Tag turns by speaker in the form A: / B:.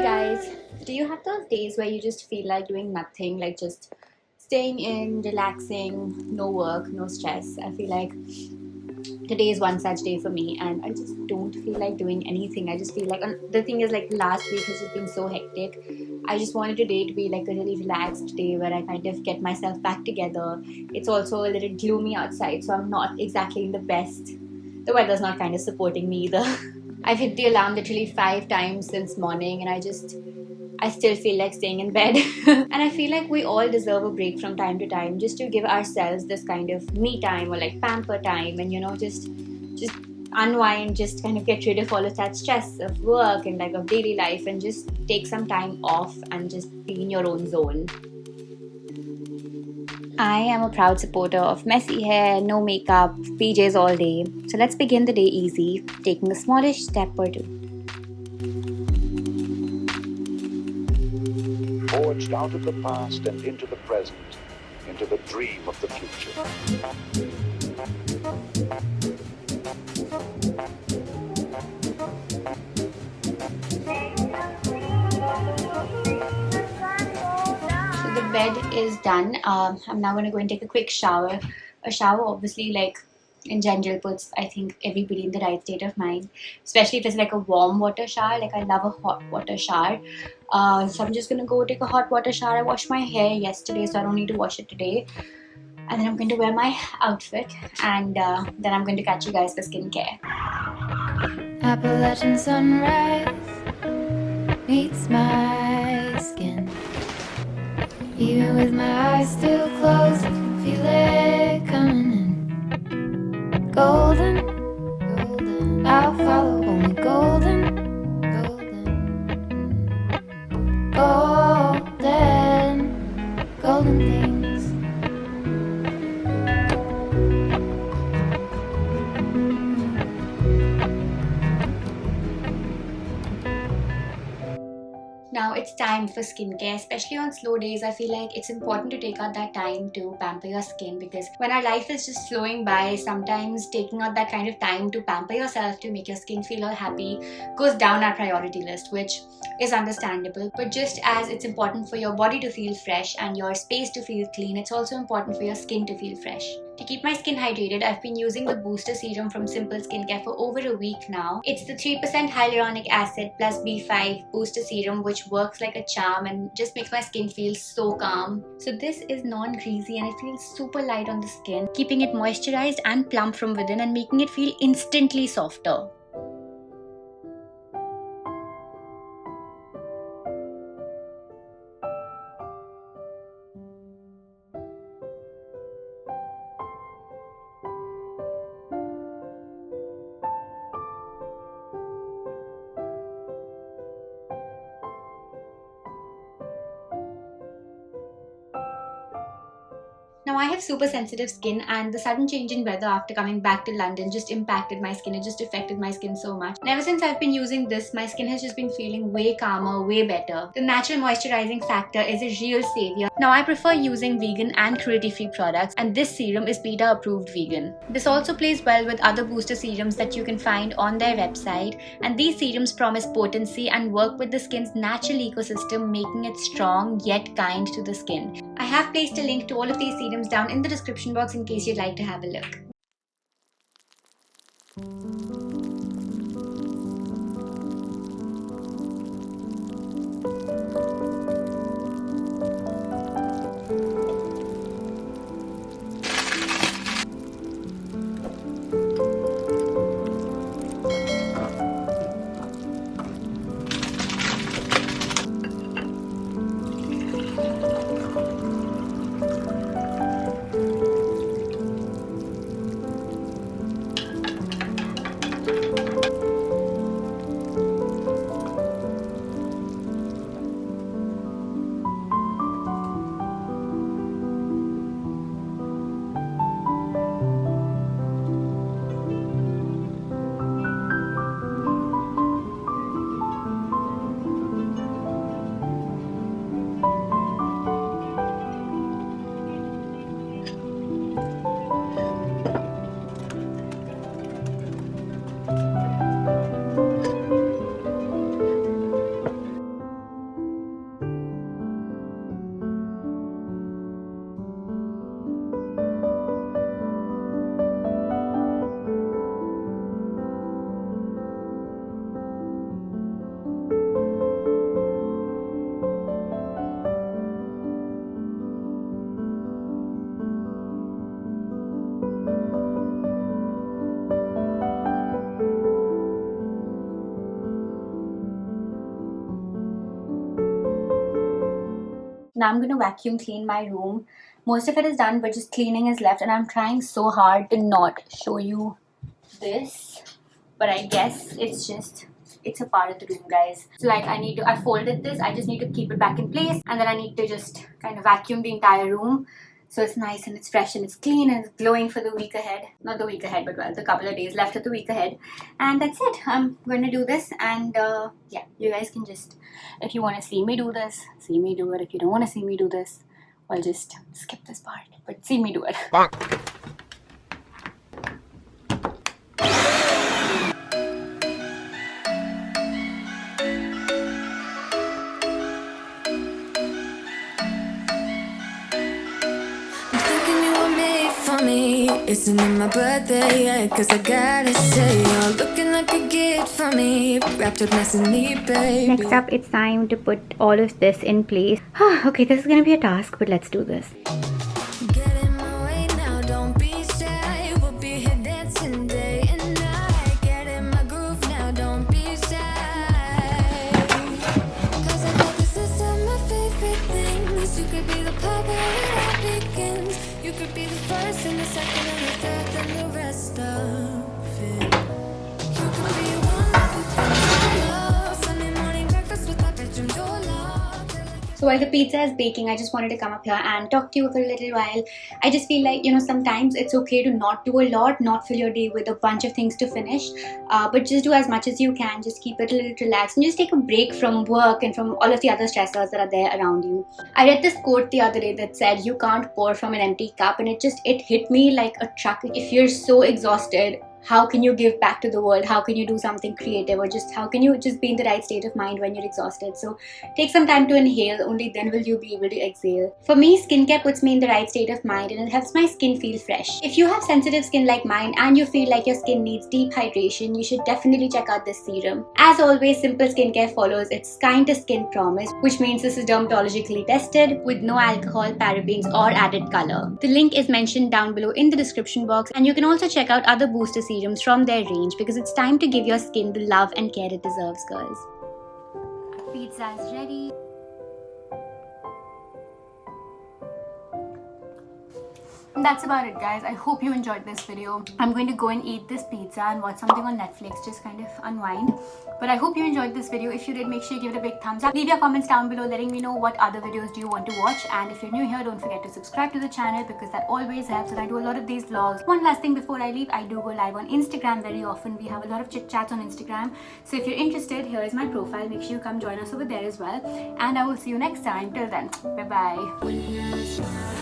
A: Guys, do you have those days where you just feel like doing nothing, like just staying in, relaxing, no work, no stress? I feel like today is one such day for me, and I just don't feel like doing anything. I just feel like the thing is, like, last week has just been so hectic. I just wanted today to be like a really relaxed day where I kind of get myself back together. It's also a little gloomy outside, so I'm not exactly in the best. The weather's not kind of supporting me either. I've hit the alarm literally 5 times since morning, and I still feel like staying in bed. And I feel like we all deserve a break from time to time, just to give ourselves this kind of me time or like pamper time, and just unwind, just kind of get rid of all of that stress of work and like of daily life, and just take some time off and just be in your own zone. I am a proud supporter of messy hair, no makeup, PJs all day. So let's begin the day easy, taking a smallish step or two.
B: Forged out of the past and into the present, into the dream of the future.
A: The bed is done. I'm now going to go and take a quick shower. A shower obviously, like, in general puts, I think, everybody in the right state of mind, especially if it's like a warm water shower. Like, I love a hot water shower. So I'm just going to go take a hot water shower. I washed my hair yesterday, so I don't need to wash it today. And then I'm going to wear my outfit, and then I'm going to catch you guys for skincare.
C: Appalachian sunrise meets my skin. Even with my eyes still closed, I can feel it coming in. Golden, golden, I'll follow only golden, golden, golden, golden things.
A: Now it's time for skincare. Especially on slow days, I feel like it's important to take out that time to pamper your skin, because when our life is just flowing by, sometimes taking out that kind of time to pamper yourself, to make your skin feel all happy, goes down our priority list, which is understandable. But just as it's important for your body to feel fresh and your space to feel clean, it's also important for your skin to feel fresh. To keep my skin hydrated, I've been using the Booster Serum from Simple Skincare for over a week now. It's the 3% hyaluronic acid plus B5 Booster Serum, which works like a charm and just makes my skin feel so calm. So this is non-greasy and it feels super light on the skin, keeping it moisturized and plump from within and making it feel instantly softer. Now I have super sensitive skin, and the sudden change in weather after coming back to London just impacted my skin. It just affected my skin so much. And ever since I've been using this, my skin has just been feeling way calmer, way better. The natural moisturizing factor is a real savior. Now I prefer using vegan and cruelty-free products, and this serum is PETA approved vegan. This also plays well with other booster serums that you can find on their website, and these serums promise potency and work with the skin's natural ecosystem, making it strong yet kind to the skin. I have placed a link to all of these serums down in the description box in case you'd like to have a look. Now I'm going to vacuum clean my room. Most of it is done, but just cleaning is left, and I'm trying so hard to not show you this, but I guess it's a part of the room, guys. So like I folded this, I just need to keep it back in place, and then I need to just kind of vacuum the entire room so it's nice and it's fresh and it's clean and it's glowing for the week ahead. Not the week ahead, but well, the couple of days left of the week ahead. And that's it. I'm going to do this, and yeah, you guys can just, if you want to see me do this, see me do it. If you don't want to see me do this, well, just skip this part, but see me do it.
C: Isn't it my birthday yet? Cause I gotta say, you're looking like a gift for me. Wrapped up nice and neat, baby.
A: Next up, it's time to put all of this in place. Okay, this is gonna be a task, but let's do this.
C: Get in my way now, don't be shy. We'll be here dancing day and night. Get in my groove now, don't be shy. Cause I got this list of my favorite things. You could be the part where it all begins. You could be the first and the second and the third and the rest of it. You could be one of the love. Sunday morning breakfast with our bedroom door locked.
A: So while the pizza is baking, I just wanted to come up here and talk to you for a little while. I just feel like, sometimes it's okay to not do a lot, not fill your day with a bunch of things to finish, but just do as much as you can. Just keep it a little relaxed and just take a break from work and from all of the other stressors that are there around you. I read this quote the other day that said, you can't pour from an empty cup, and it hit me like a truck. If you're so exhausted, how can you give back to the world? How can you do something creative? Or just how can you just be in the right state of mind when you're exhausted? So take some time to inhale, only then will you be able to exhale. For me, skincare puts me in the right state of mind, and it helps my skin feel fresh. If you have sensitive skin like mine and you feel like your skin needs deep hydration, you should definitely check out this serum. As always, Simple Skincare follows its kind to skin promise, which means this is dermatologically tested with no alcohol, parabens or added color. The link is mentioned down below in the description box, and you can also check out other Booster Serums from their range, because it's time to give your skin the love and care it deserves, girls. Our pizza is ready. And that's about it, guys. I hope you enjoyed this video. I'm going to go and eat this pizza and watch something on Netflix, just kind of unwind. But I hope you enjoyed this video. If you did, make sure you give it a big thumbs up. Leave your comments down below letting me know what other videos do you want to watch. And if you're new here, don't forget to subscribe to the channel, because that always helps, and I do a lot of these vlogs. One last thing before I leave, I do go live on Instagram very often. We have a lot of chit chats on Instagram. So if you're interested, here is my profile. Make sure you come join us over there as well. And I will see you next time. Till then, bye bye.